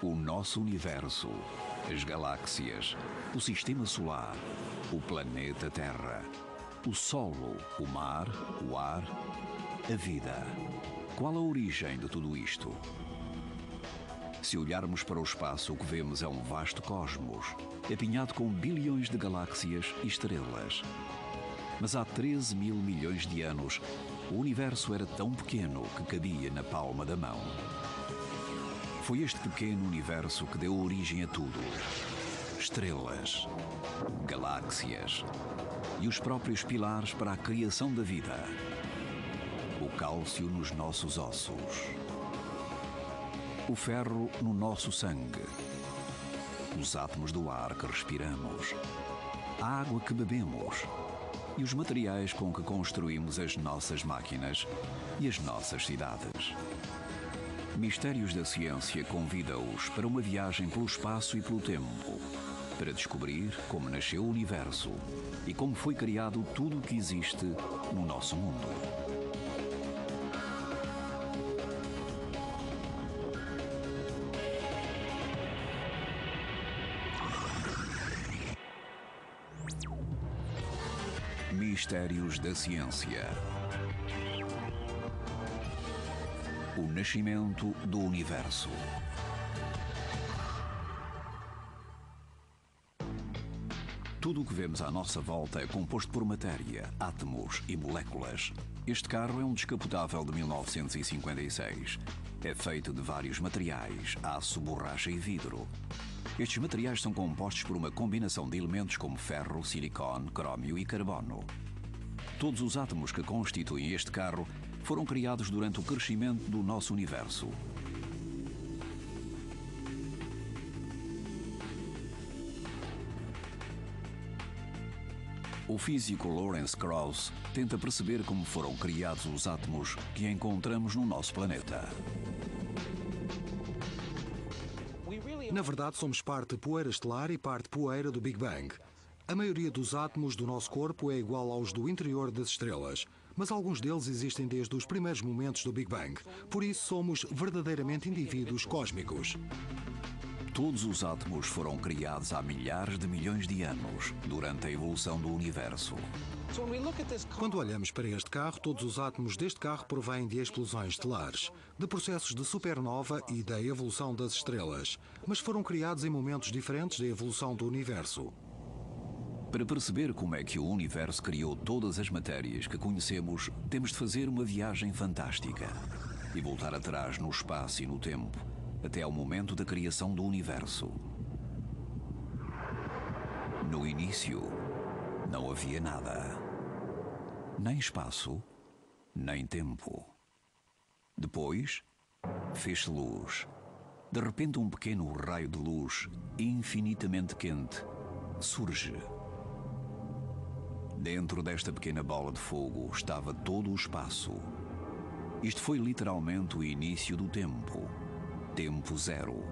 O nosso universo, as galáxias, o sistema solar, o planeta Terra, o solo, o mar, o ar, a vida. Qual a origem de tudo isto? Se olharmos para o espaço, o que vemos é um vasto cosmos, apinhado com bilhões de galáxias e estrelas. Mas há 13 mil milhões de anos, o universo era tão pequeno que cabia na palma da mão. Foi este pequeno universo que deu origem a tudo. Estrelas, galáxias e os próprios pilares para a criação da vida. O cálcio nos nossos ossos. O ferro no nosso sangue. Os átomos do ar que respiramos. A água que bebemos. E os materiais com que construímos as nossas máquinas e as nossas cidades. Mistérios da Ciência convida-os para uma viagem pelo espaço e pelo tempo, para descobrir como nasceu o universo e como foi criado tudo o que existe no nosso mundo. Mistérios da Ciência. O nascimento do universo. Tudo o que vemos à nossa volta é composto por matéria, átomos e moléculas. Este carro é um descapotável de 1956. É feito de vários materiais, aço, borracha e vidro. Estes materiais são compostos por uma combinação de elementos como ferro, silicone, cromio e carbono. Todos os átomos que constituem este carro foram criados durante o crescimento do nosso universo. O físico Lawrence Krauss tenta perceber como foram criados os átomos que encontramos no nosso planeta. Na verdade, somos parte poeira estelar e parte poeira do Big Bang. A maioria dos átomos do nosso corpo é igual aos do interior das estrelas, mas alguns deles existem desde os primeiros momentos do Big Bang. Por isso, somos verdadeiramente indivíduos cósmicos. Todos os átomos foram criados há milhares de milhões de anos, durante a evolução do universo. Quando olhamos para este carro, todos os átomos deste carro provêm de explosões estelares, de processos de supernova e da evolução das estrelas, mas foram criados em momentos diferentes da evolução do universo. Para perceber como é que o universo criou todas as matérias que conhecemos, temos de fazer uma viagem fantástica e voltar atrás no espaço e no tempo, até ao momento da criação do universo. No início, não havia nada. Nem espaço, nem tempo. Depois, fez-se luz. De repente, um pequeno raio de luz, infinitamente quente, surge. Dentro desta pequena bola de fogo estava todo o espaço. Isto foi literalmente o início do tempo. Tempo zero.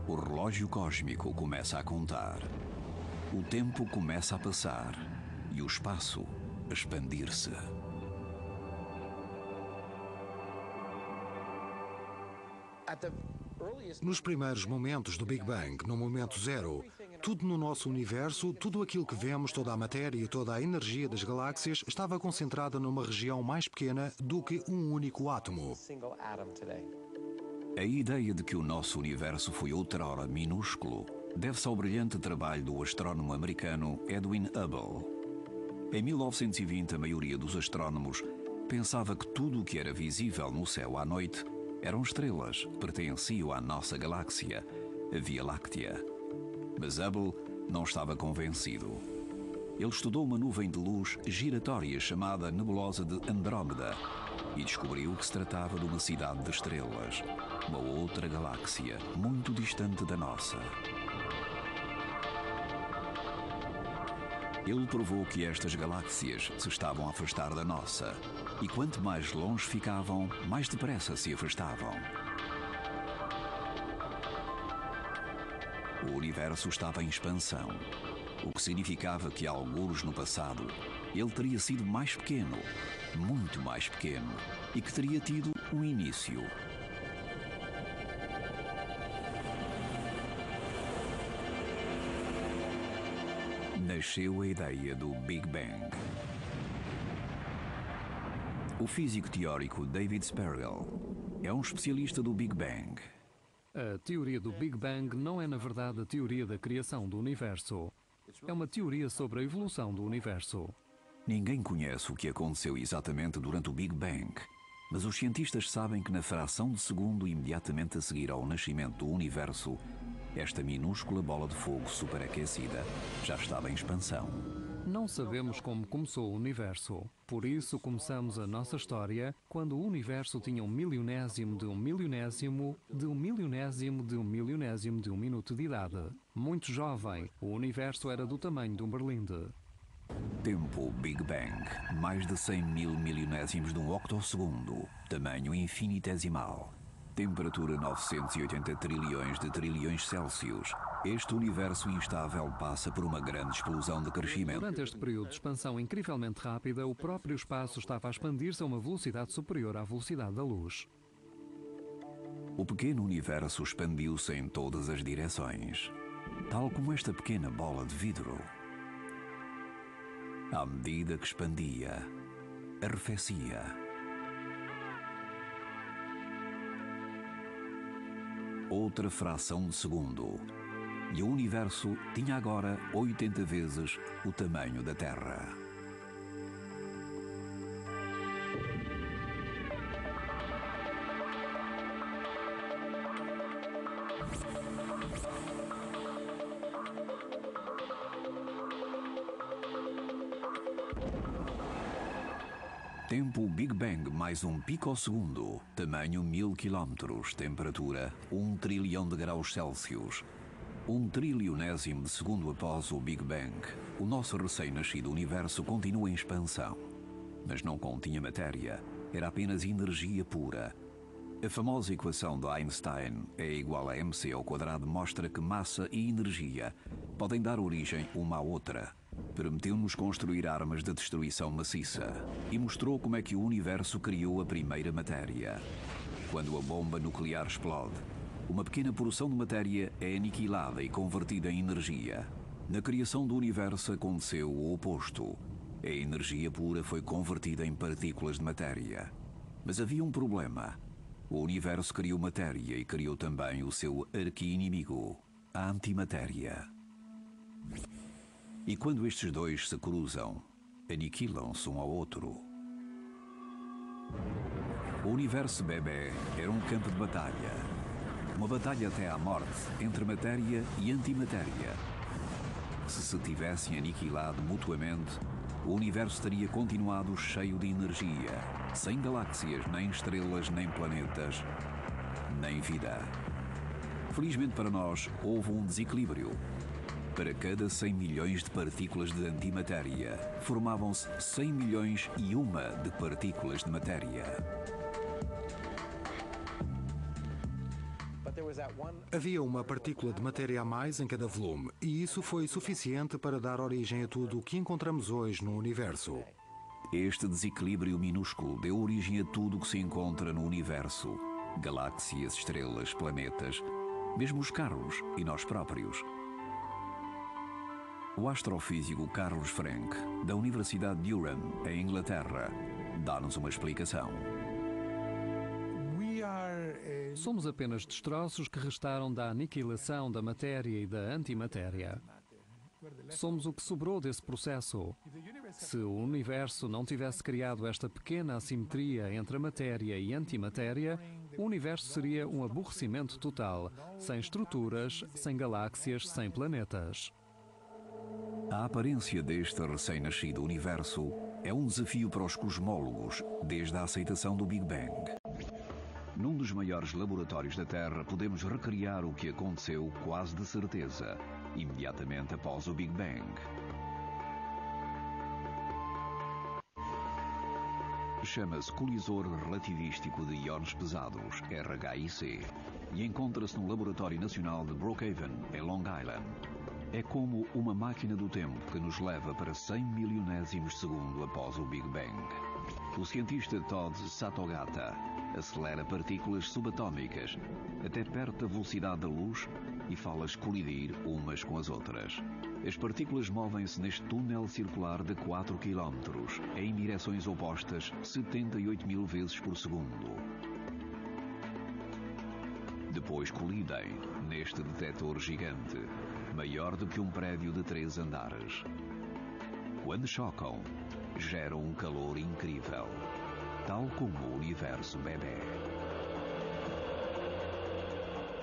O relógio cósmico começa a contar. O tempo começa a passar e o espaço a expandir-se. Nos primeiros momentos do Big Bang, no momento zero, tudo no nosso universo, tudo aquilo que vemos, toda a matéria e toda a energia das galáxias estava concentrada numa região mais pequena do que um único átomo. A ideia de que o nosso universo foi outrora minúsculo deve-se ao brilhante trabalho do astrónomo americano Edwin Hubble. Em 1920, a maioria dos astrónomos pensava que tudo o que era visível no céu à noite eram estrelas que pertenciam à nossa galáxia, a Via Láctea. Mas Hubble não estava convencido. Ele estudou uma nuvem de luz giratória chamada Nebulosa de Andrómeda e descobriu que se tratava de uma cidade de estrelas, uma outra galáxia muito distante da nossa. Ele provou que estas galáxias se estavam a afastar da nossa, e quanto mais longe ficavam, mais depressa se afastavam. O universo estava em expansão, o que significava que, algures no passado, ele teria sido mais pequeno, muito mais pequeno, e que teria tido um início. nasceu a ideia do Big Bang. O físico teórico David Spergel é um especialista do Big Bang. A teoria do Big Bang não é, na verdade, a teoria da criação do universo. É uma teoria sobre a evolução do universo. Ninguém conhece o que aconteceu exatamente durante o Big Bang, mas os cientistas sabem que na fração de segundo imediatamente a seguir ao nascimento do universo, esta minúscula bola de fogo superaquecida já estava em expansão. Não sabemos como começou o universo. Por isso começamos a nossa história quando o universo tinha um milionésimo de um milionésimo de um milionésimo de um milionésimo de um minuto de idade. Muito jovem, o universo era do tamanho de um berlinde. Tempo Big Bang, mais de 100 mil milionésimos de um octossegundo, tamanho infinitesimal. Temperatura 980 trilhões de trilhões Celsius. Este universo instável passa por uma grande explosão de crescimento. Durante este período de expansão incrivelmente rápida, o próprio espaço estava a expandir-se a uma velocidade superior à velocidade da luz. O pequeno universo expandiu-se em todas as direções, tal como esta pequena bola de vidro. À medida que expandia, arrefecia. Outra fração de segundo, e o universo tinha agora 80 vezes o tamanho da Terra. Tempo Big Bang mais um picosegundo, tamanho 1000 km, temperatura 1 trilhão de graus Celsius. 1 trilionésimo de segundo após o Big Bang, o nosso recém-nascido universo continua em expansão. Mas não continha matéria, era apenas energia pura. A famosa equação de Einstein, E igual a mc², mostra que massa e energia podem dar origem uma à outra. Permitiu-nos construir armas de destruição maciça e mostrou como é que o universo criou a primeira matéria. Quando a bomba nuclear explode, uma pequena porção de matéria é aniquilada e convertida em energia. Na criação do universo aconteceu o oposto. A energia pura foi convertida em partículas de matéria. Mas havia um problema. O universo criou matéria e criou também o seu arqui-inimigo, a antimatéria. E quando estes dois se cruzam, aniquilam-se um ao outro. O universo bebê era um campo de batalha. Uma batalha até à morte entre matéria e antimatéria. Se tivessem aniquilado mutuamente, o universo teria continuado cheio de energia, sem galáxias, nem estrelas, nem planetas, nem vida. Felizmente para nós, houve um desequilíbrio. Para cada 100 milhões de partículas de antimatéria, formavam-se 100 milhões e uma de partículas de matéria. Havia uma partícula de matéria a mais em cada volume, e isso foi suficiente para dar origem a tudo o que encontramos hoje no universo. Este desequilíbrio minúsculo deu origem a tudo o que se encontra no universo. Galáxias, estrelas, planetas, mesmo os carros e nós próprios. O astrofísico Carlos Frank, da Universidade de Durham, em Inglaterra, dá-nos uma explicação. Somos apenas destroços que restaram da aniquilação da matéria e da antimatéria. Somos o que sobrou desse processo. Se o universo não tivesse criado esta pequena assimetria entre a matéria e antimatéria, o universo seria um aborrecimento total, sem estruturas, sem galáxias, sem planetas. A aparência deste recém-nascido universo é um desafio para os cosmólogos desde a aceitação do Big Bang. Num dos maiores laboratórios da Terra, podemos recriar o que aconteceu quase de certeza, imediatamente após o Big Bang. Chama-se Colisor Relativístico de Íons Pesados, RHIC, e encontra-se no Laboratório Nacional de Brookhaven, em Long Island. É como uma máquina do tempo que nos leva para 100 milionésimos de segundo após o Big Bang. O cientista Todd Satogata acelera partículas subatômicas até perto da velocidade da luz e faz-las colidir umas com as outras. As partículas movem-se neste túnel circular de 4 km em direções opostas 78 mil vezes por segundo. Depois colidem neste detector gigante, maior do que um prédio de 3 andares. Quando chocam, geram um calor incrível, tal como o universo bebê.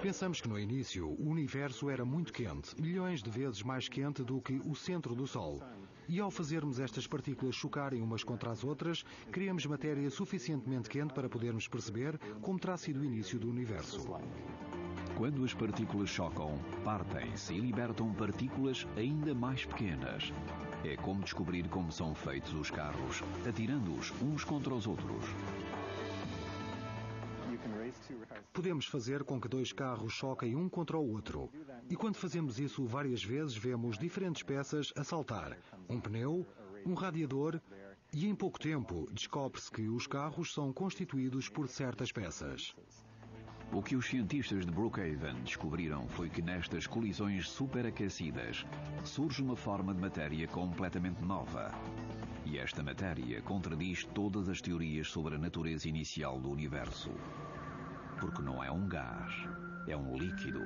Pensamos que no início o universo era muito quente, milhões de vezes mais quente do que o centro do Sol. E ao fazermos estas partículas chocarem umas contra as outras, criamos matéria suficientemente quente para podermos perceber como terá sido o início do universo. Quando as partículas chocam, partem-se e libertam partículas ainda mais pequenas. É como descobrir como são feitos os carros, atirando-os uns contra os outros. Podemos fazer com que 2 carros choquem um contra o outro. E quando fazemos isso várias vezes, vemos diferentes peças a saltar. Um pneu, um radiador, e em pouco tempo descobre-se que os carros são constituídos por certas peças. O que os cientistas de Brookhaven descobriram foi que nestas colisões superaquecidas surge uma forma de matéria completamente nova. E esta matéria contradiz todas as teorias sobre a natureza inicial do universo. Porque não é um gás, é um líquido.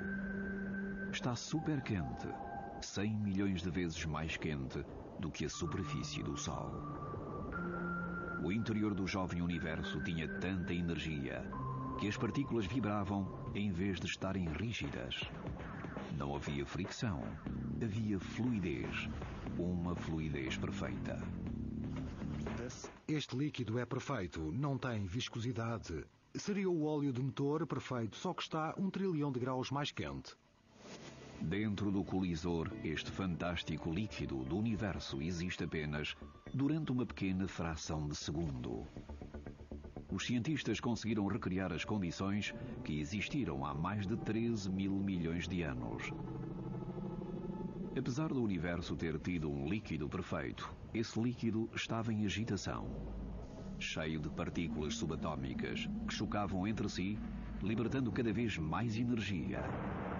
Está super quente, 100 milhões de vezes mais quente do que a superfície do Sol. O interior do jovem universo tinha tanta energia que as partículas vibravam em vez de estarem rígidas. Não havia fricção, havia fluidez, uma fluidez perfeita. Este líquido é perfeito, não tem viscosidade. Seria o óleo de motor perfeito, só que está 1 trilhão de graus mais quente. Dentro do colisor, este fantástico líquido do universo existe apenas durante uma pequena fração de segundo. Os cientistas conseguiram recriar as condições que existiram há mais de 13 mil milhões de anos. Apesar do universo ter tido um líquido perfeito, esse líquido estava em agitação, cheio de partículas subatômicas que chocavam entre si, libertando cada vez mais energia.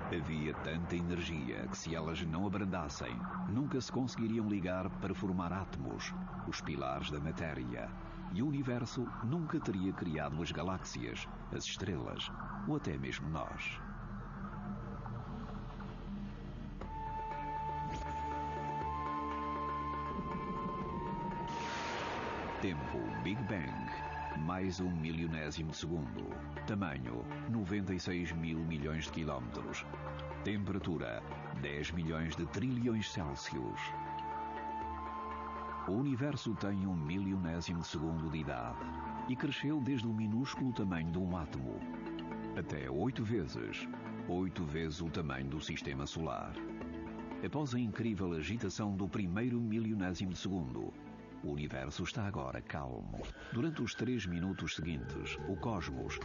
Havia tanta energia que, se elas não abrandassem, nunca se conseguiriam ligar para formar átomos, os pilares da matéria, e o universo nunca teria criado as galáxias, as estrelas ou até mesmo nós. Tempo Big Bang, mais 1 milionésimo de segundo. Tamanho 96 mil milhões de quilómetros. Temperatura 10 milhões de trilhões Celsius. O universo tem 1 milionésimo de segundo de idade e cresceu desde o minúsculo tamanho de um átomo até 8 vezes o tamanho do sistema solar. Após a incrível agitação do primeiro milionésimo de segundo, o universo está agora calmo. Durante os 3 minutos seguintes, o cosmos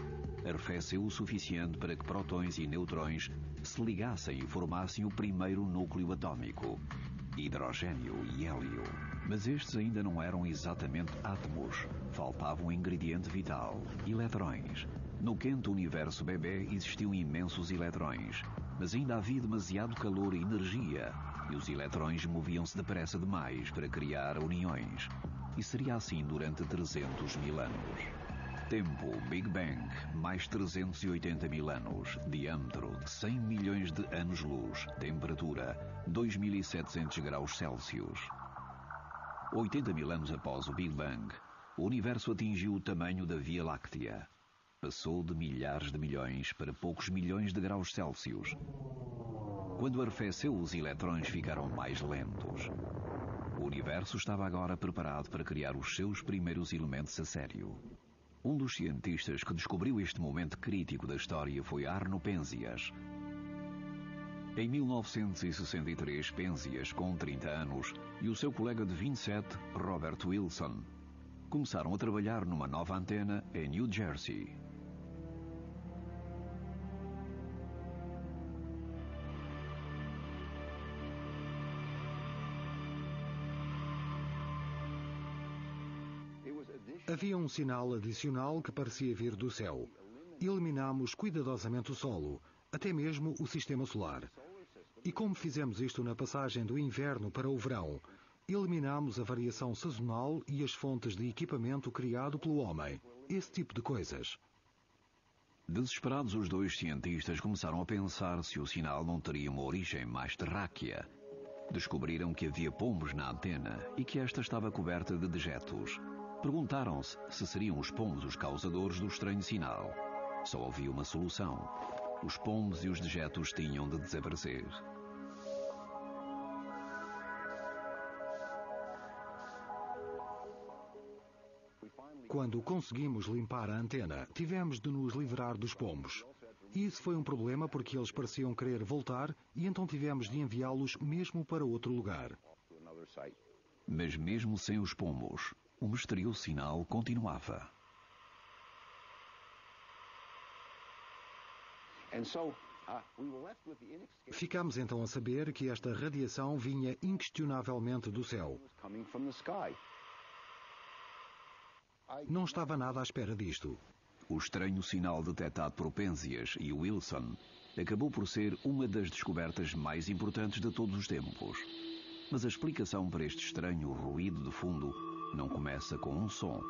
arrefeceu o suficiente para que prótons e neutrões se ligassem e formassem o primeiro núcleo atômico, hidrogênio e hélio. Mas estes ainda não eram exatamente átomos. Faltava um ingrediente vital, eletrões. No quente universo bebê existiam imensos eletrões, mas ainda havia demasiado calor e energia, e os eletrões moviam-se depressa demais para criar uniões. E seria assim durante 300 mil anos. Tempo Big Bang, mais 380 mil anos. Diâmetro 100 milhões de anos-luz. Temperatura 2700 graus Celsius. 80 mil anos após o Big Bang, o universo atingiu o tamanho da Via Láctea. Passou de milhares de milhões para poucos milhões de graus Celsius. Quando arrefeceu, os eletrões ficaram mais lentos. O universo estava agora preparado para criar os seus primeiros elementos a sério. Um dos cientistas que descobriu este momento crítico da história foi Arno Penzias. Em 1963, Penzias, com 30 anos, e o seu colega de 27, Robert Wilson, começaram a trabalhar numa nova antena em New Jersey. Havia um sinal adicional que parecia vir do céu. Eliminámos cuidadosamente o solo, até mesmo o sistema solar. E como fizemos isto na passagem do inverno para o verão, eliminamos a variação sazonal e as fontes de equipamento criado pelo homem. Esse tipo de coisas. Desesperados, os dois cientistas começaram a pensar se o sinal não teria uma origem mais terráquea. Descobriram que havia pombos na antena e que esta estava coberta de dejetos. Perguntaram-se se seriam os pombos os causadores do estranho sinal. Só havia uma solução. Os pombos e os dejetos tinham de desaparecer. Quando conseguimos limpar a antena, tivemos de nos livrar dos pombos. E isso foi um problema porque eles pareciam querer voltar e então tivemos de enviá-los mesmo para outro lugar. Mas mesmo sem os pombos, o misterioso sinal continuava. Ficámos então a saber que esta radiação vinha inquestionavelmente do céu. Não estava nada à espera disto. O estranho sinal detectado por Penzias e Wilson acabou por ser uma das descobertas mais importantes de todos os tempos. Mas a explicação para este estranho ruído de fundo não começa com um som,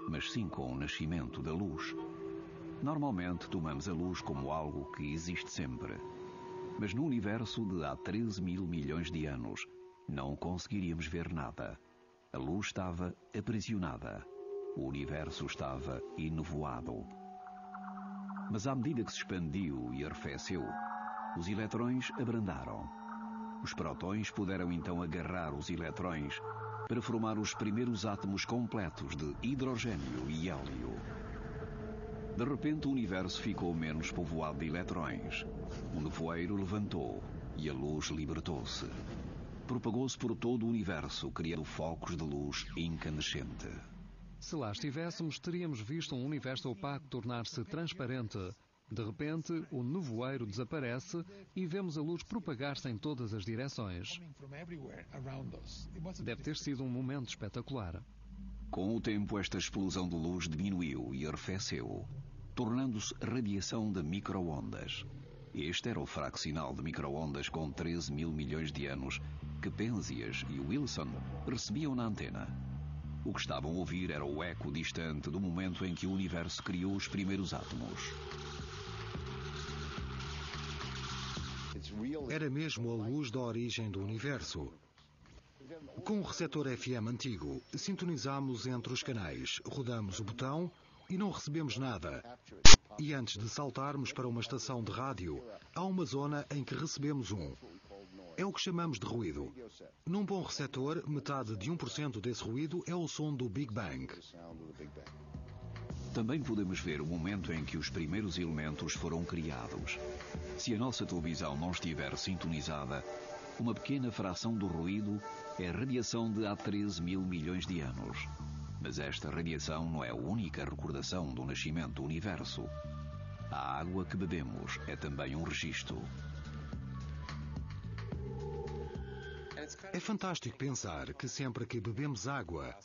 mas sim com o nascimento da luz. Normalmente tomamos a luz como algo que existe sempre. Mas no universo de há 13 mil milhões de anos, não conseguiríamos ver nada. A luz estava aprisionada. O universo estava enevoado. Mas à medida que se expandiu e arrefeceu, os eletrões abrandaram. Os prótons puderam então agarrar os eletrões para formar os primeiros átomos completos de hidrogênio e hélio. De repente o universo ficou menos povoado de eletrões. O nevoeiro levantou e a luz libertou-se. Propagou-se por todo o universo, criando focos de luz incandescente. Se lá estivéssemos, teríamos visto um universo opaco tornar-se transparente. De repente, o nevoeiro desaparece e vemos a luz propagar-se em todas as direções. Deve ter sido um momento espetacular. Com o tempo, esta explosão de luz diminuiu e arrefeceu, tornando-se radiação de micro-ondas. Este era o fraco sinal de micro-ondas com 13 mil milhões de anos que Penzias e Wilson recebiam na antena. O que estavam a ouvir era o eco distante do momento em que o universo criou os primeiros átomos. Era mesmo a luz da origem do universo. Com o receptor FM antigo, sintonizámos entre os canais, rodamos o botão e não recebemos nada. E antes de saltarmos para uma estação de rádio, há uma zona em que recebemos um. É o que chamamos de ruído. Num bom receptor, metade de 1% desse ruído é o som do Big Bang. Também podemos ver o momento em que os primeiros elementos foram criados. Se a nossa televisão não estiver sintonizada, uma pequena fração do ruído é radiação de há 13 mil milhões de anos. Mas esta radiação não é a única recordação do nascimento do universo. A água que bebemos é também um registro. É fantástico pensar que sempre que bebemos água,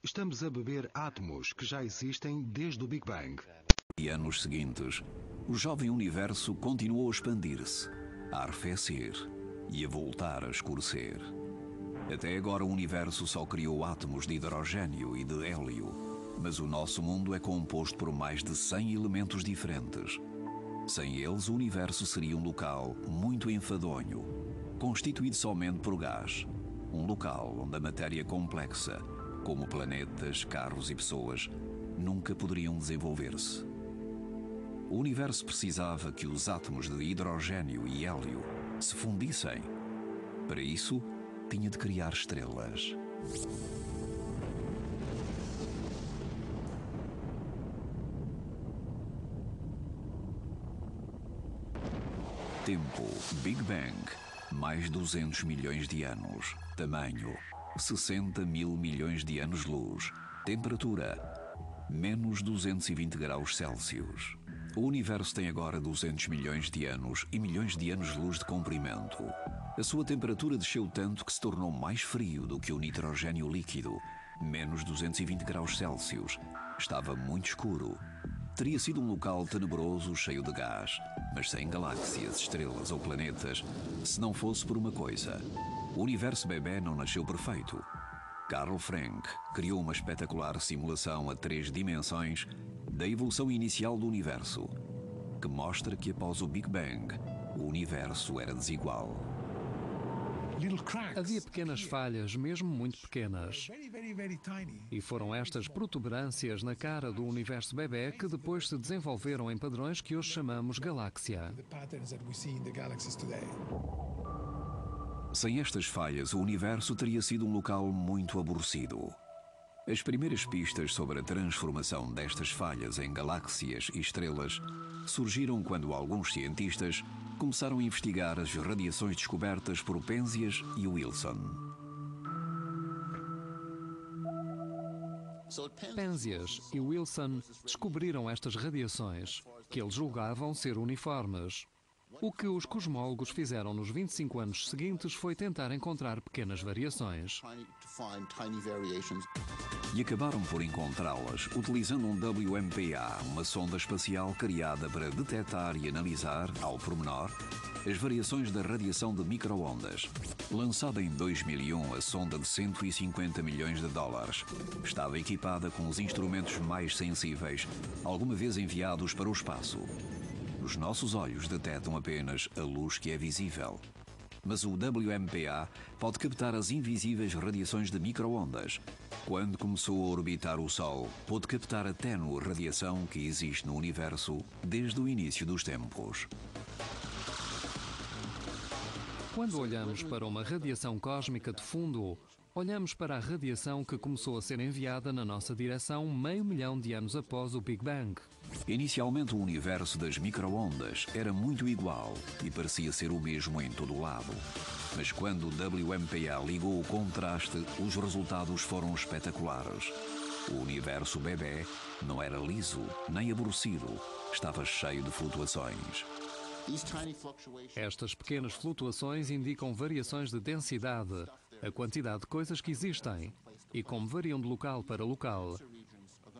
estamos a beber átomos que já existem desde o Big Bang. E anos seguintes, o jovem universo continuou a expandir-se, a arrefecer e a voltar a escurecer. Até agora o universo só criou átomos de hidrogênio e de hélio, mas o nosso mundo é composto por mais de 100 elementos diferentes. Sem eles, o universo seria um local muito enfadonho, constituído somente por gás. Um local onde a matéria complexa, como planetas, carros e pessoas, nunca poderiam desenvolver-se. O universo precisava que os átomos de hidrogênio e hélio se fundissem. Para isso, tinha de criar estrelas. Tempo, Big Bang, mais 200 milhões de anos. Tamanho, 60 mil milhões de anos-luz. Temperatura, menos 220 graus Celsius. O universo tem agora 200 milhões de anos e milhões de anos-luz de comprimento. A sua temperatura desceu tanto que se tornou mais frio do que o nitrogênio líquido menos 220 graus Celsius. Estava muito escuro. Teria sido um local tenebroso, cheio de gás, mas sem galáxias, estrelas ou planetas, se não fosse por uma coisa. O universo bebê não nasceu perfeito. Carl Frank criou uma espetacular simulação a 3 dimensões da evolução inicial do universo, que mostra que após o Big Bang, o universo era desigual. Havia pequenas falhas, mesmo muito pequenas. E foram estas protuberâncias na cara do universo bebê que depois se desenvolveram em padrões que hoje chamamos galáxia. Sem estas falhas, o universo teria sido um local muito aborrecido. As primeiras pistas sobre a transformação destas falhas em galáxias e estrelas surgiram quando alguns cientistas começaram a investigar as radiações descobertas por Penzias e Wilson. Penzias e Wilson descobriram estas radiações, que eles julgavam ser uniformes. O que os cosmólogos fizeram nos 25 anos seguintes foi tentar encontrar pequenas variações. E acabaram por encontrá-las utilizando um WMPA, uma sonda espacial criada para detectar e analisar, ao pormenor, as variações da radiação de micro-ondas. Lançada em 2001, a sonda de 150 milhões de dólares estava equipada com os instrumentos mais sensíveis alguma vez enviados para o espaço. Os nossos olhos detectam apenas a luz que é visível. Mas o WMPA pode captar as invisíveis radiações de micro-ondas. Quando começou a orbitar o Sol, pôde captar a ténue radiação que existe no universo desde o início dos tempos. Quando olhamos para uma radiação cósmica de fundo, olhamos para a radiação que começou a ser enviada na nossa direção 500 milhões de anos após o Big Bang. Inicialmente, o universo das micro-ondas era muito igual e parecia ser o mesmo em todo o lado. Mas quando o WMPA ligou o contraste, os resultados foram espetaculares. O universo bebê não era liso nem aborrecido, estava cheio de flutuações. Estas pequenas flutuações indicam variações de densidade, a quantidade de coisas que existem, e como variam de local para local.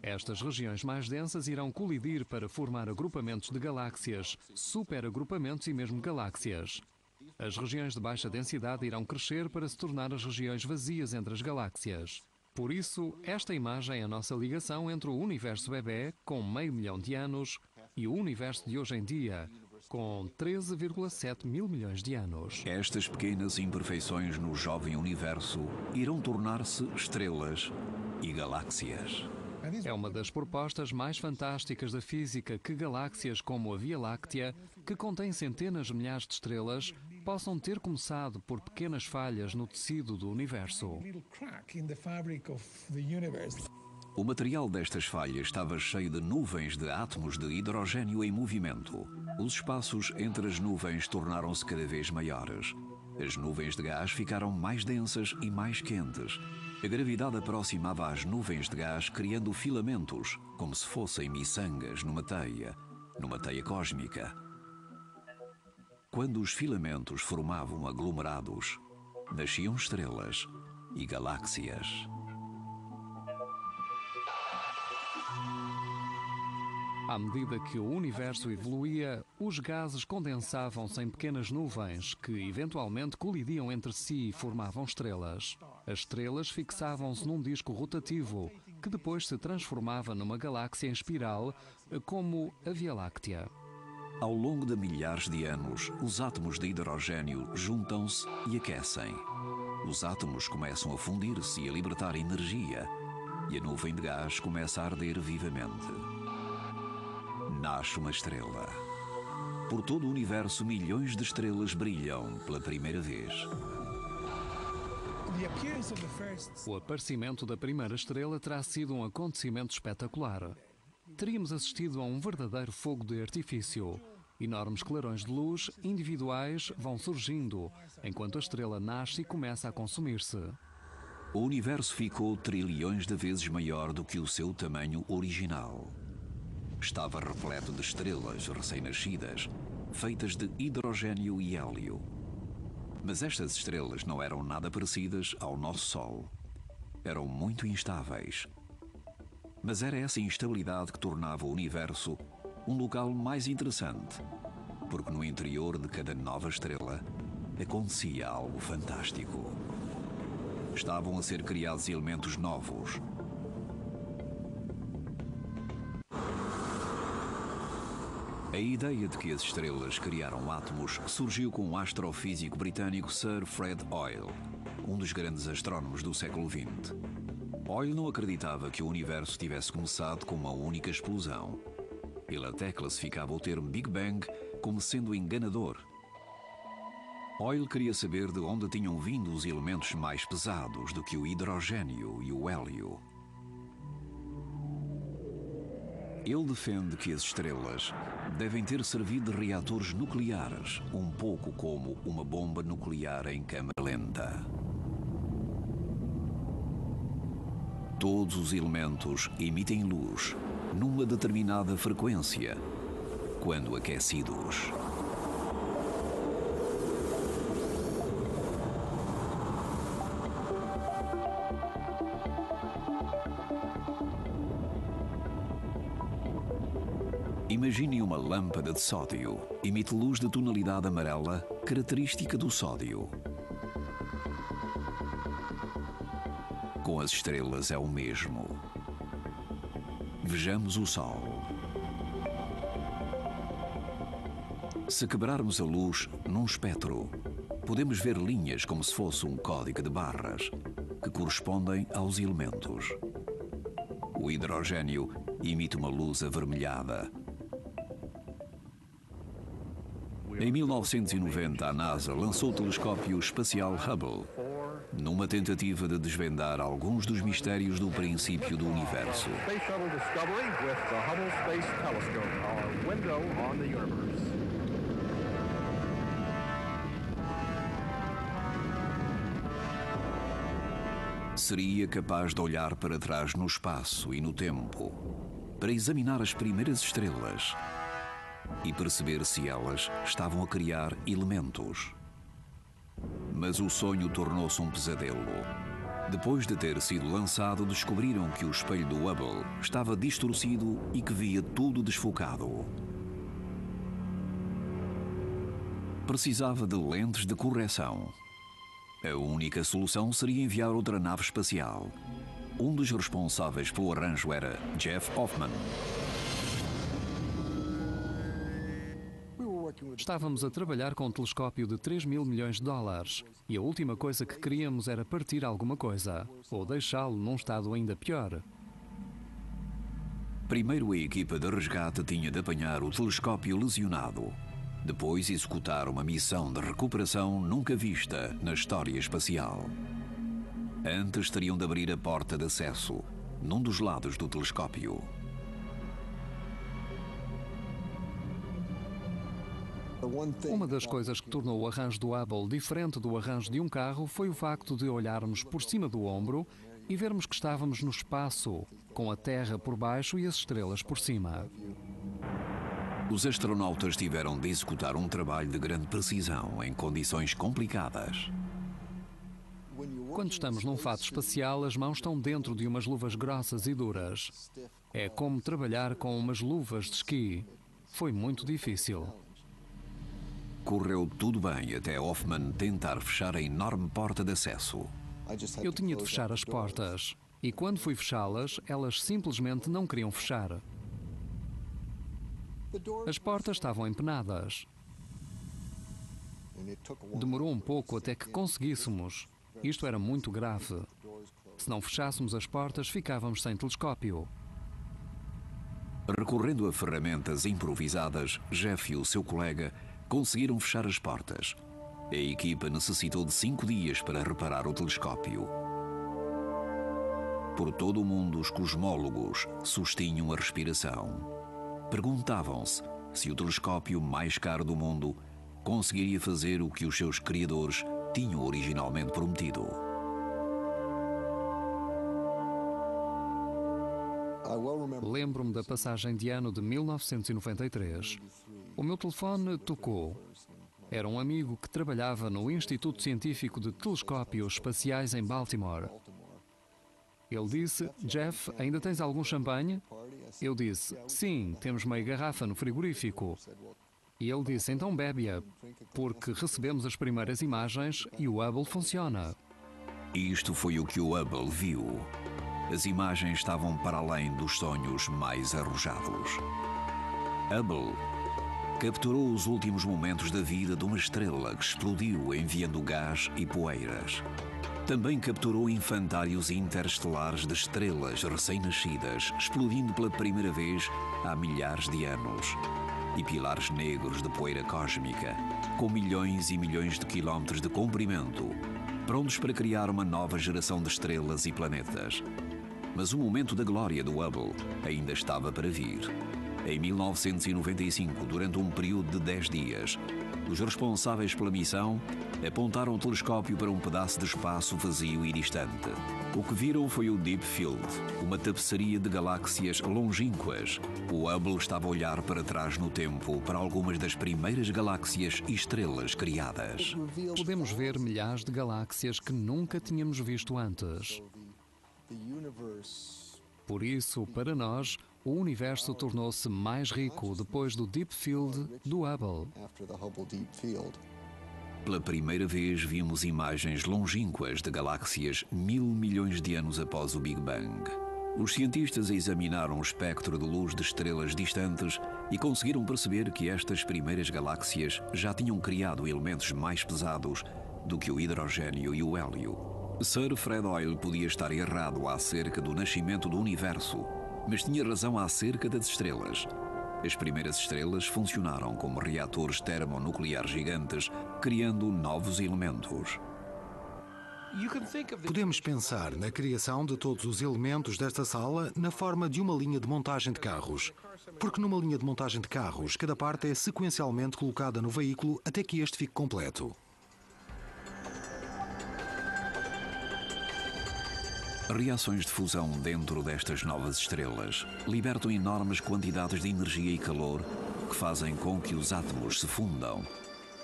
Estas regiões mais densas irão colidir para formar agrupamentos de galáxias, superagrupamentos e mesmo galáxias. As regiões de baixa densidade irão crescer para se tornar as regiões vazias entre as galáxias. Por isso, esta imagem é a nossa ligação entre o universo bebê, com 500 milhões de anos, e o universo de hoje em dia, com 13,7 mil milhões de anos. Estas pequenas imperfeições no jovem universo irão tornar-se estrelas e galáxias. É uma das propostas mais fantásticas da física que galáxias como a Via Láctea, que contém centenas de milhares de estrelas, possam ter começado por pequenas falhas no tecido do universo. O material destas falhas estava cheio de nuvens de átomos de hidrogênio em movimento. Os espaços entre as nuvens tornaram-se cada vez maiores. As nuvens de gás ficaram mais densas e mais quentes. A gravidade aproximava as nuvens de gás, criando filamentos, como se fossem miçangas numa teia cósmica. Quando os filamentos formavam aglomerados, nasciam estrelas e galáxias. À medida que o universo evoluía, os gases condensavam-se em pequenas nuvens que, eventualmente, colidiam entre si e formavam estrelas. As estrelas fixavam-se num disco rotativo, que depois se transformava numa galáxia em espiral, como a Via Láctea. Ao longo de milhares de anos, os átomos de hidrogênio juntam-se e aquecem. Os átomos começam a fundir-se e a libertar energia, e a nuvem de gás começa a arder vivamente. Nasce uma estrela. Por todo o universo, milhões de estrelas brilham pela primeira vez. O aparecimento da primeira estrela terá sido um acontecimento espetacular. Teríamos assistido a um verdadeiro fogo de artifício. Enormes clarões de luz individuais vão surgindo, enquanto a estrela nasce e começa a consumir-se. O universo ficou trilhões de vezes maior do que o seu tamanho original. Estava repleto de estrelas recém-nascidas, feitas de hidrogênio e hélio. Mas estas estrelas não eram nada parecidas ao nosso Sol. eram muito instáveis. Mas era essa instabilidade que tornava o universo um local mais interessante, porque no interior de cada nova estrela acontecia algo fantástico. Estavam a ser criados elementos novos. A ideia de que as estrelas criaram átomos surgiu com o astrofísico britânico Sir Fred Hoyle, um dos grandes astrónomos do século XX. Hoyle não acreditava que o universo tivesse começado com uma única explosão. Ele até classificava o termo Big Bang como sendo enganador. Hoyle queria saber de onde tinham vindo os elementos mais pesados do que o hidrogênio e o hélio. Ele defende que as estrelas devem ter servido de reatores nucleares, um pouco como uma bomba nuclear em câmara lenta. Todos os elementos emitem luz numa determinada frequência, quando aquecidos. Imagine uma lâmpada de sódio. Emite luz de tonalidade amarela, característica do sódio. Com as estrelas é o mesmo. Vejamos o Sol. Se quebrarmos a luz num espectro, podemos ver linhas como se fosse um código de barras, que correspondem aos elementos. O hidrogênio emite uma luz avermelhada. Em 1990, a NASA lançou o telescópio espacial Hubble, numa tentativa de desvendar alguns dos mistérios do princípio do universo. Seria capaz de olhar para trás no espaço e no tempo, para examinar as primeiras estrelas e perceber se elas estavam a criar elementos. Mas o sonho tornou-se um pesadelo. Depois de ter sido lançado, descobriram que o espelho do Hubble estava distorcido e que via tudo desfocado. Precisava de lentes de correção. A única solução seria enviar outra nave espacial. Um dos responsáveis pelo arranjo era Jeff Hoffman. Estávamos a trabalhar com um telescópio de $3.000 milhões e a última coisa que queríamos era partir alguma coisa, ou deixá-lo num estado ainda pior. Primeiro a equipa de resgate tinha de apanhar o telescópio lesionado. Depois executar uma missão de recuperação nunca vista na história espacial. Antes teriam de abrir a porta de acesso, num dos lados do telescópio. Uma das coisas que tornou o arranjo do Hubble diferente do arranjo de um carro foi o facto de olharmos por cima do ombro e vermos que estávamos no espaço, com a Terra por baixo e as estrelas por cima. Os astronautas tiveram de executar um trabalho de grande precisão em condições complicadas. Quando estamos num fato espacial, as mãos estão dentro de umas luvas grossas e duras. É como trabalhar com umas luvas de esqui. Foi muito difícil. Correu tudo bem até Hoffman tentar fechar a enorme porta de acesso. Eu tinha de fechar as portas. E quando fui fechá-las, elas simplesmente não queriam fechar. As portas estavam empenadas. Demorou um pouco até que conseguíssemos. Isto era muito grave. Se não fechássemos as portas, ficávamos sem telescópio. Recorrendo a ferramentas improvisadas, Jeff e o seu colega conseguiram fechar as portas. A equipa necessitou de 5 dias para reparar o telescópio. Por todo o mundo, os cosmólogos sustinham a respiração. Perguntavam-se se o telescópio mais caro do mundo conseguiria fazer o que os seus criadores tinham originalmente prometido. Lembro-me da passagem de ano de 1993. O meu telefone tocou. Era um amigo que trabalhava no Instituto Científico de Telescópios Espaciais em Baltimore. Ele disse: Jeff, ainda tens algum champanhe? Eu disse: sim, temos meia garrafa no frigorífico. E ele disse: então bebe-a, porque recebemos as primeiras imagens e o Hubble funciona. Isto foi o que o Hubble viu. As imagens estavam para além dos sonhos mais arrojados. Hubble capturou os últimos momentos da vida de uma estrela que explodiu enviando gás e poeiras. Também capturou infantários interestelares de estrelas recém-nascidas, explodindo pela primeira vez há milhares de anos. E pilares negros de poeira cósmica, com milhões e milhões de quilómetros de comprimento, prontos para criar uma nova geração de estrelas e planetas. Mas o momento da glória do Hubble ainda estava para vir. Em 1995, durante um período de 10 dias, os responsáveis pela missão apontaram o telescópio para um pedaço de espaço vazio e distante. O que viram foi o Deep Field, uma tapeçaria de galáxias longínquas. O Hubble estava a olhar para trás no tempo para algumas das primeiras galáxias e estrelas criadas. Podemos ver milhares de galáxias que nunca tínhamos visto antes. Por isso, para nós, o universo tornou-se mais rico depois do Deep Field do Hubble. Pela primeira vez vimos imagens longínquas de galáxias 1.000 milhões de anos após o Big Bang. Os cientistas examinaram o espectro de luz de estrelas distantes e conseguiram perceber que estas primeiras galáxias já tinham criado elementos mais pesados do que o hidrogênio e o hélio. Sir Fred Hoyle podia estar errado acerca do nascimento do universo, mas tinha razão acerca das estrelas. As primeiras estrelas funcionaram como reatores termonucleares gigantes, criando novos elementos. Podemos pensar na criação de todos os elementos desta sala na forma de uma linha de montagem de carros. Porque numa linha de montagem de carros, cada parte é sequencialmente colocada no veículo até que este fique completo. Reações de fusão dentro destas novas estrelas libertam enormes quantidades de energia e calor que fazem com que os átomos se fundam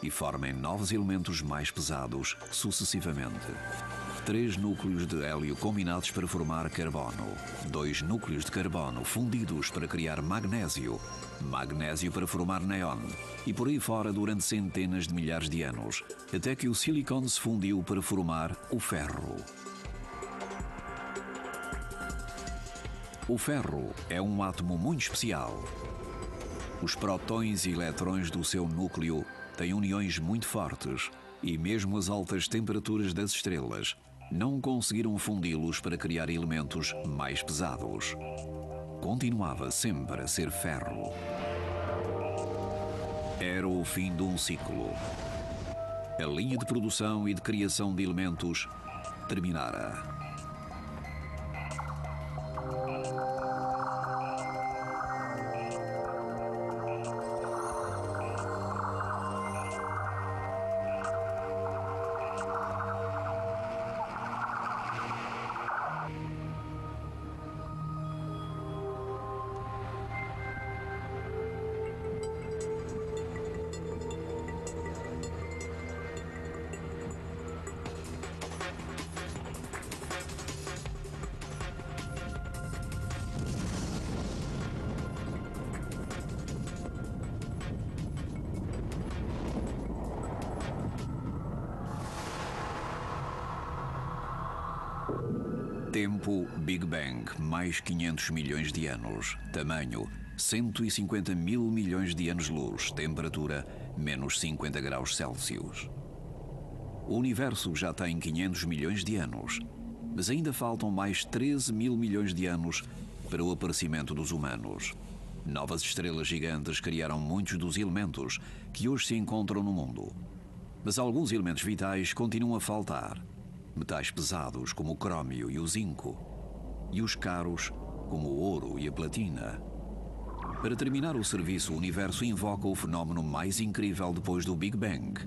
e formem novos elementos mais pesados sucessivamente. 3 núcleos de hélio combinados para formar carbono, 2 núcleos de carbono fundidos para criar magnésio, magnésio para formar néon e por aí fora durante centenas de milhares de anos, até que o silicone se fundiu para formar o ferro. O ferro é um átomo muito especial. Os prótons e eletrões do seu núcleo têm uniões muito fortes e mesmo as altas temperaturas das estrelas não conseguiram fundi-los para criar elementos mais pesados. Continuava sempre a ser ferro. Era o fim de um ciclo. A linha de produção e de criação de elementos terminara. Tempo Big Bang, mais 500 milhões de anos. Tamanho, 150 mil milhões de anos-luz. Temperatura, menos 50 graus Celsius. O universo já tem 500 milhões de anos, mas ainda faltam mais 13 mil milhões de anos para o aparecimento dos humanos. Novas estrelas gigantes criaram muitos dos elementos que hoje se encontram no mundo. Mas alguns elementos vitais continuam a faltar. Metais pesados como o crômio e o zinco, e os caros como o ouro e a platina. Para terminar o serviço, o universo invoca o fenómeno mais incrível depois do Big Bang.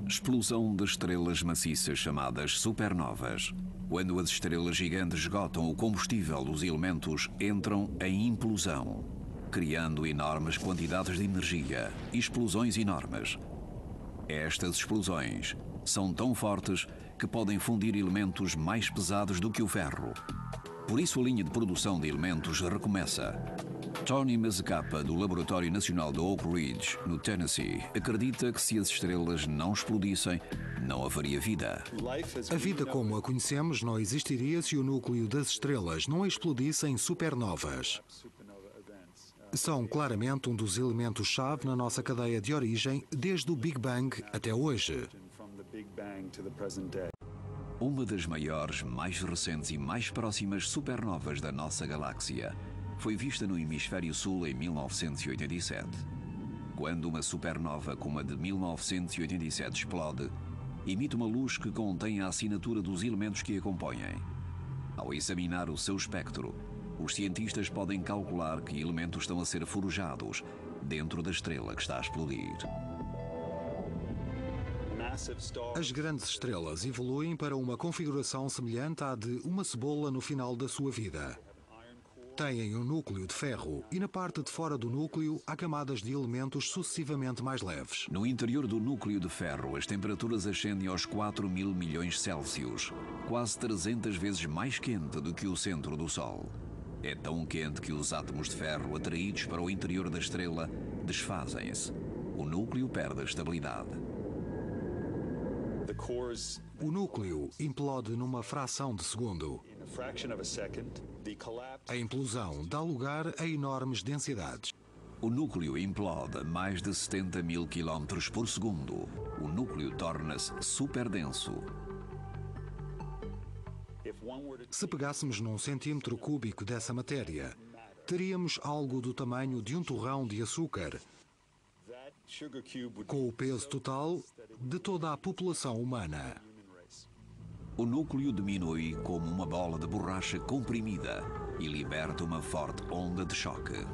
Explosão de estrelas maciças chamadas supernovas. Quando as estrelas gigantes esgotam o combustível dos elementos, entram em implosão, criando enormes quantidades de energia e explosões enormes. Estas explosões são tão fortes que podem fundir elementos mais pesados do que o ferro. Por isso a linha de produção de elementos recomeça. Tony Mazzacapa, do Laboratório Nacional de Oak Ridge, no Tennessee, acredita que se as estrelas não explodissem, não haveria vida. A vida como a conhecemos não existiria se o núcleo das estrelas não explodisse em supernovas. São claramente um dos elementos-chave na nossa cadeia de origem, desde o Big Bang até hoje. Uma das maiores, mais recentes e mais próximas supernovas da nossa galáxia foi vista no Hemisfério Sul em 1987. Quando uma supernova como a de 1987 explode, emite uma luz que contém a assinatura dos elementos que a compõem. Ao examinar o seu espectro, os cientistas podem calcular que elementos estão a ser forjados dentro da estrela que está a explodir. As grandes estrelas evoluem para uma configuração semelhante à de uma cebola no final da sua vida. Têm um núcleo de ferro e na parte de fora do núcleo há camadas de elementos sucessivamente mais leves. No interior do núcleo de ferro, as temperaturas ascendem aos 4.000 milhões Celsius, quase 300 vezes mais quente do que o centro do Sol. É tão quente que os átomos de ferro atraídos para o interior da estrela desfazem-se. O núcleo perde a estabilidade. O núcleo implode numa fração de segundo. A implosão dá lugar a enormes densidades. O núcleo implode a mais de 70.000 km por segundo. O núcleo torna-se superdenso. Se pegássemos num centímetro cúbico dessa matéria, teríamos algo do tamanho de um torrão de açúcar, com o peso total de toda a população humana. O núcleo diminui como uma bola de borracha comprimida e liberta uma forte onda de choque.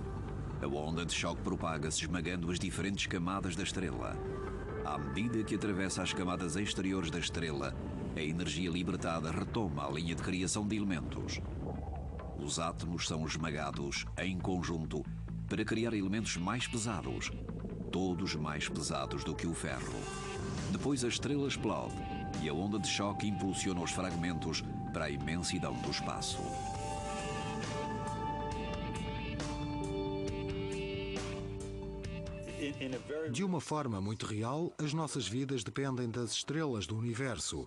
A onda de choque propaga-se esmagando as diferentes camadas da estrela. À medida que atravessa as camadas exteriores da estrela, a energia libertada retoma a linha de criação de elementos. Os átomos são esmagados em conjunto para criar elementos mais pesados, todos mais pesados do que o ferro. Depois a estrela explode e a onda de choque impulsiona os fragmentos para a imensidão do espaço. De uma forma muito real, as nossas vidas dependem das estrelas do universo.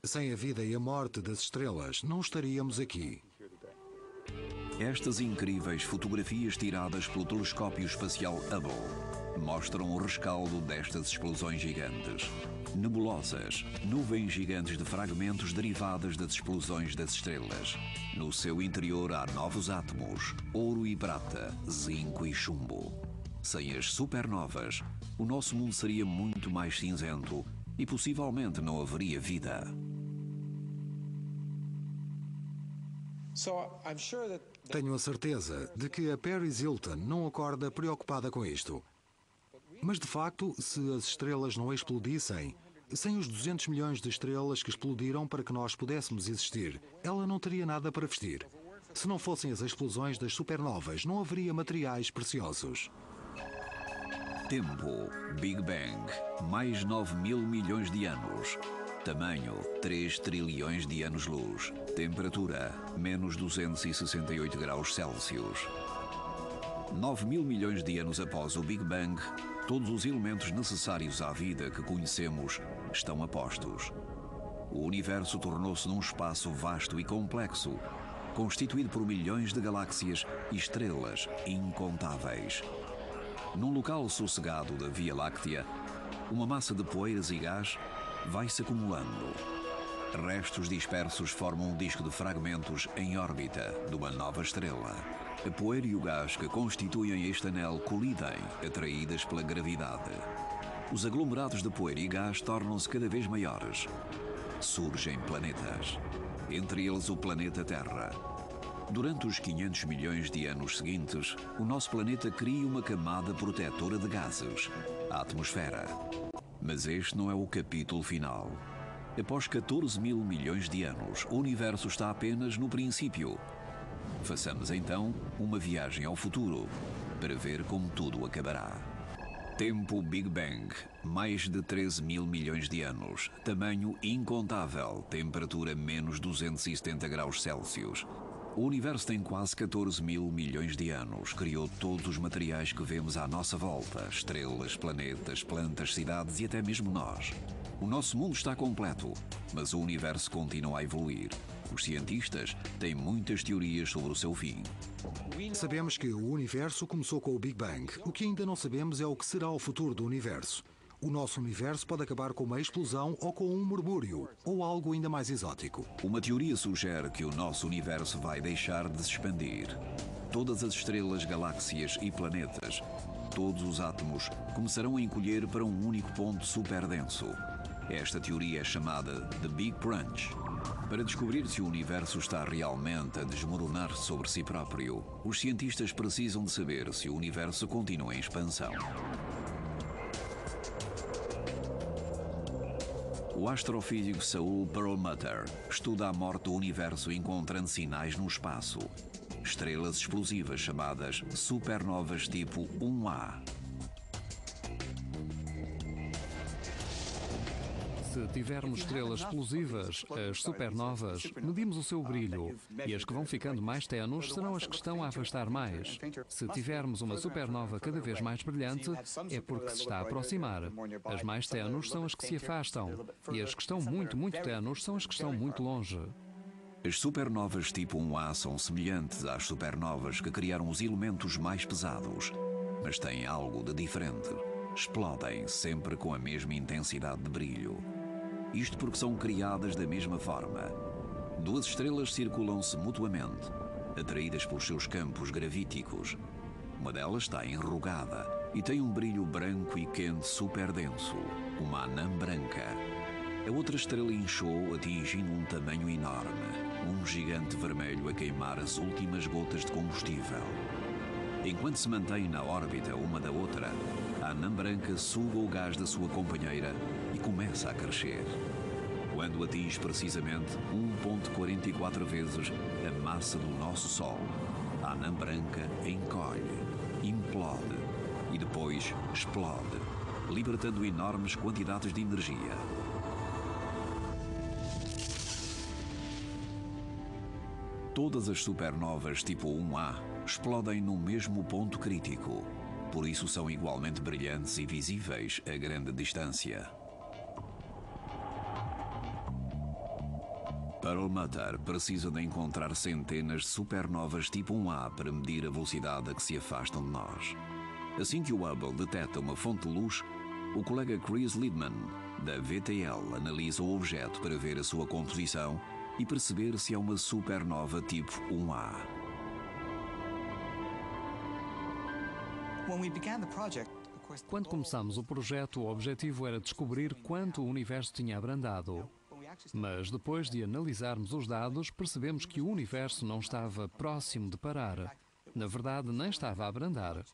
Sem a vida e a morte das estrelas, não estaríamos aqui. Estas incríveis fotografias tiradas pelo telescópio espacial Hubble mostram o rescaldo destas explosões gigantes. Nebulosas, nuvens gigantes de fragmentos derivadas das explosões das estrelas. No seu interior há novos átomos, ouro e prata, zinco e chumbo. Sem as supernovas, o nosso mundo seria muito mais cinzento e possivelmente não haveria vida. Tenho a certeza de que a Paris Hilton não acorda preocupada com isto. Mas, de facto, se as estrelas não explodissem, sem os 200 milhões de estrelas que explodiram para que nós pudéssemos existir, ela não teria nada para vestir. Se não fossem as explosões das supernovas, não haveria materiais preciosos. Tempo, Big Bang, mais 9.000 milhões de anos. Tamanho, 3 trilhões de anos-luz. Temperatura, menos 268 graus Celsius. 9.000 milhões de anos após o Big Bang, todos os elementos necessários à vida que conhecemos estão a postos. O universo tornou-se num espaço vasto e complexo, constituído por milhões de galáxias e estrelas incontáveis. Num local sossegado da Via Láctea, uma massa de poeiras e gás vai-se acumulando. Restos dispersos formam um disco de fragmentos em órbita de uma nova estrela. A poeira e o gás que constituem este anel colidem, atraídas pela gravidade. Os aglomerados de poeira e gás tornam-se cada vez maiores. Surgem planetas, entre eles o planeta Terra. Durante os 500 milhões de anos seguintes, o nosso planeta cria uma camada protetora de gases, a atmosfera. Mas este não é o capítulo final. Após 14.000 milhões de anos, o universo está apenas no princípio. Façamos então uma viagem ao futuro, para ver como tudo acabará. Tempo Big Bang, mais de 13 mil milhões de anos. Tamanho incontável, temperatura menos 270 graus Celsius. O universo tem quase 14 mil milhões de anos. Criou todos os materiais que vemos à nossa volta. Estrelas, planetas, plantas, cidades e até mesmo nós. O nosso mundo está completo, mas o universo continua a evoluir. Os cientistas têm muitas teorias sobre o seu fim. Sabemos que o universo começou com o Big Bang. O que ainda não sabemos é o que será o futuro do universo. O nosso universo pode acabar com uma explosão ou com um murmúrio, ou algo ainda mais exótico. Uma teoria sugere que o nosso universo vai deixar de se expandir. Todas as estrelas, galáxias e planetas, todos os átomos, começarão a encolher para um único ponto superdenso. Esta teoria é chamada The Big Crunch. Para descobrir se o universo está realmente a desmoronar sobre si próprio, os cientistas precisam de saber se o universo continua em expansão. O astrofísico Saul Perlmutter estuda a morte do universo encontrando sinais no espaço. Estrelas explosivas chamadas supernovas tipo 1A. Se tivermos estrelas explosivas, as supernovas, medimos o seu brilho e as que vão ficando mais tenues serão as que estão a afastar mais. Se tivermos uma supernova cada vez mais brilhante, é porque se está a aproximar. As mais tenues são as que se afastam e as que estão muito tenues são as que estão muito longe. As supernovas tipo 1A são semelhantes às supernovas que criaram os elementos mais pesados, mas têm algo de diferente. Explodem sempre com a mesma intensidade de brilho. Isto porque são criadas da mesma forma. Duas estrelas circulam-se mutuamente, atraídas pelos seus campos gravíticos. Uma delas está enrugada e tem um brilho branco e quente super denso, uma anã branca. A outra estrela inchou, atingindo um tamanho enorme, um gigante vermelho a queimar as últimas gotas de combustível. Enquanto se mantém na órbita uma da outra, a anã branca suga o gás da sua companheira e começa a crescer. Quando atinge precisamente 1,44 vezes a massa do nosso Sol, a anã branca encolhe, implode e depois explode, libertando enormes quantidades de energia. Todas as supernovas tipo 1A explodem no mesmo ponto crítico, por isso são igualmente brilhantes e visíveis a grande distância. Perlmutter precisa de encontrar centenas de supernovas tipo 1A para medir a velocidade a que se afastam de nós. Assim que o Hubble detecta uma fonte de luz, o colega Chris Liebman, da VTL, analisa o objeto para ver a sua composição e perceber se é uma supernova tipo 1A. Quando começámos o projeto, o objetivo era descobrir quanto o universo tinha abrandado. Mas depois de analisarmos os dados, percebemos que o universo não estava próximo de parar. Na verdade, nem estava a abrandar.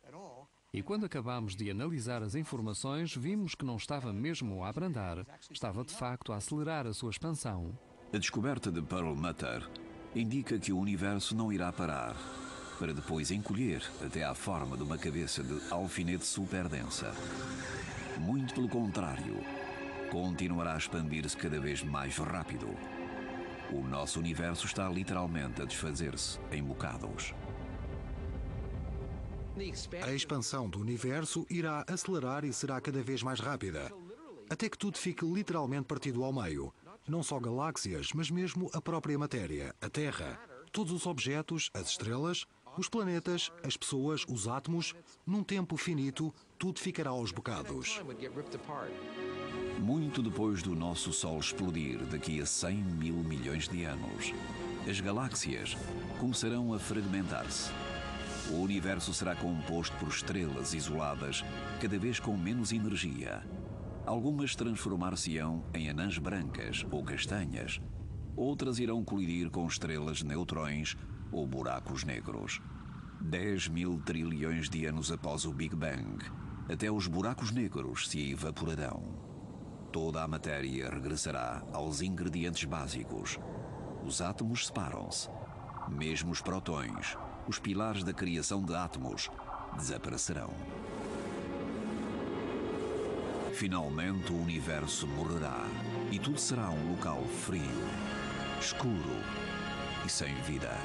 E quando acabámos de analisar as informações, vimos que não estava mesmo a abrandar. Estava de facto a acelerar a sua expansão. A descoberta de Perlmutter indica que o universo não irá parar, para depois encolher até à forma de uma cabeça de alfinete superdensa. Muito pelo contrário, continuará a expandir-se cada vez mais rápido. O nosso universo está literalmente a desfazer-se em bocados. A expansão do universo irá acelerar e será cada vez mais rápida, até que tudo fique literalmente partido ao meio. Não só galáxias, mas mesmo a própria matéria, a Terra, todos os objetos, as estrelas, os planetas, as pessoas, os átomos, num tempo finito, tudo ficará aos bocados. Muito depois do nosso Sol explodir daqui a 100 mil milhões de anos, as galáxias começarão a fragmentar-se. O universo será composto por estrelas isoladas, cada vez com menos energia. Algumas transformar-se-ão em anãs brancas ou castanhas. Outras irão colidir com estrelas de neutrões ou buracos negros. 10 mil trilhões de anos após o Big Bang, até os buracos negros se evaporarão. Toda a matéria regressará aos ingredientes básicos. Os átomos separam-se. Mesmo os prótons, os pilares da criação de átomos, desaparecerão. Finalmente o universo morrerá e tudo será um local frio, escuro e sem vida.